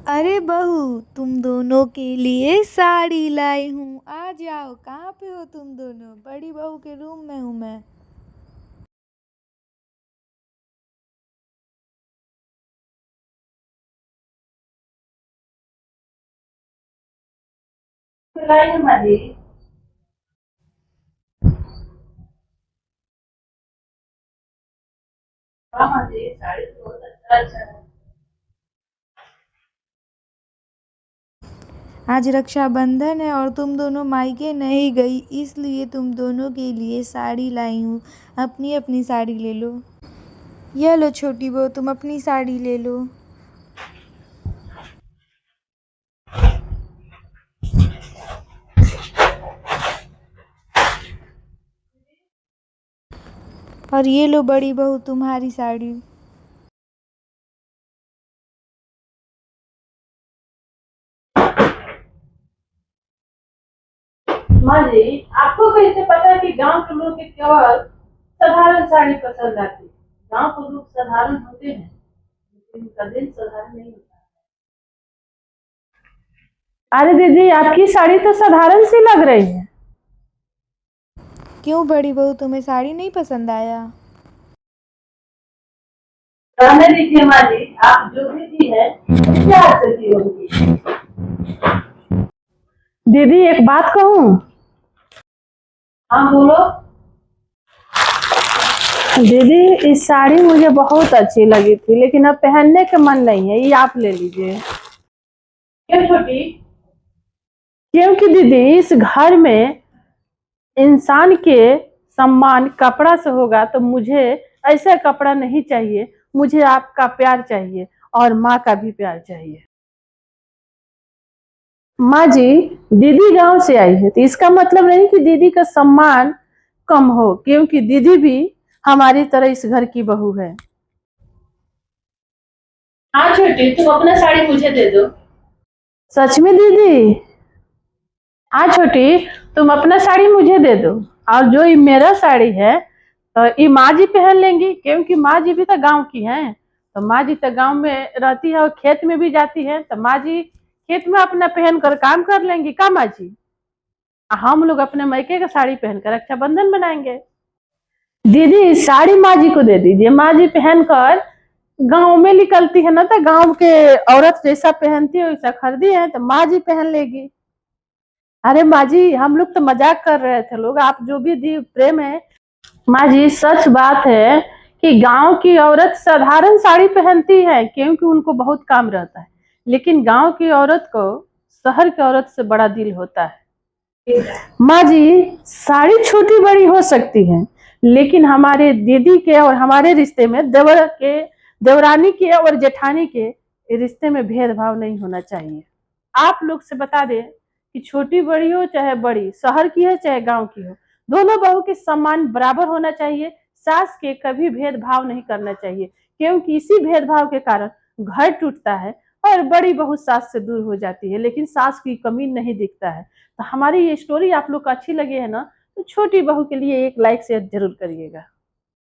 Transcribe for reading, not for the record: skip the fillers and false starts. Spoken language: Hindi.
अरे बहू, तुम दोनों के लिए साड़ी लाई हूँ, आ जाओ। कहाँ पे हो तुम दोनों? बड़ी बहू के रूम में हूँ मैं। लाई है माँ जी। हाँ माँ जी, साड़ी तो बहुत अच्छा है। आज रक्षाबंधन है और तुम दोनों मायके नहीं गई, इसलिए तुम दोनों के लिए साड़ी लाई हूँ। अपनी अपनी साड़ी ले लो। ये लो छोटी बहू, तुम अपनी साड़ी ले लो। और ये लो बड़ी बहू, तुम्हारी साड़ी। माँ जी, आपको कैसे पता कि गांव के लोग के केवल साधारण साड़ी पसंद आती है? गांव के लोग साधारण होते हैं, लेकिन उनका दिल साधारण नहीं होता। अरे दीदी, आपकी साड़ी तो साधारण सी लग रही है। क्यों बड़ी बहू, तुम्हें साड़ी नहीं पसंद आया? रहने दीजिए माँ जी, आप जो भी दी है प्यार से दी होगी। दीदी एक बात कहूँ? हाँ बोलो। दीदी इस साड़ी मुझे बहुत अच्छी लगी थी, लेकिन अब पहनने का मन नहीं है, ये आप ले लीजिए। क्यों छोटी? क्योंकि दीदी इस घर में इंसान के सम्मान कपड़ा से होगा, तो मुझे ऐसा कपड़ा नहीं चाहिए। मुझे आपका प्यार चाहिए और माँ का भी प्यार चाहिए। माँ जी, दीदी गांव से आई है तो इसका मतलब नहीं कि दीदी का सम्मान कम हो, क्योंकि दीदी भी हमारी तरह इस घर की बहू है। हाँ छोटी, तुम अपना साड़ी मुझे दे दो। सच में दीदी? हाँ छोटी, तुम अपना साड़ी मुझे दे दो, और जो ये मेरा साड़ी है तो ये माँ जी पहन लेंगी, क्योंकि माँ जी भी तो गांव की हैं। तो माँ जी तो गांव में रहती है और खेत में भी जाती है, तो माँ जी खेत में अपना पहन कर काम कर लेंगी का माँ जी? हम लोग अपने मायके का साड़ी पहनकर रक्षाबंधन मनाएंगे। दीदी साड़ी माँ जी को दे दीजिए, माँ जी पहनकर गांव में निकलती है ना, तो गांव के औरत जैसा पहनती है वैसा खरीदी है, तो माँ जी पहन लेगी। अरे माँ जी, हम लोग तो मजाक कर रहे थे, लोग आप जो भी दी प्रेम है। माँ जी सच बात है कि गांव की औरत साधारण साड़ी पहनती है, क्योंकि उनको बहुत काम रहता है, लेकिन गांव की औरत को शहर की औरत से बड़ा दिल होता है। माँ जी, साड़ी छोटी बड़ी हो सकती है, लेकिन हमारे दीदी के और हमारे रिश्ते में देवरानी के और जेठानी के रिश्ते में भेदभाव नहीं होना चाहिए। आप लोग से बता दें कि छोटी बड़ी हो चाहे बड़ी, शहर की है चाहे गांव की हो, दोनों बहू के सम्मान बराबर होना चाहिए। सास के कभी भेदभाव नहीं करना चाहिए, क्योंकि इसी भेदभाव के कारण घर टूटता है और बड़ी बहू सास से दूर हो जाती है, लेकिन सास की कमी नहीं दिखता है। तो हमारी ये स्टोरी आप लोग को अच्छी लगी है ना, तो छोटी बहू के लिए एक लाइक शेयर जरूर करिएगा।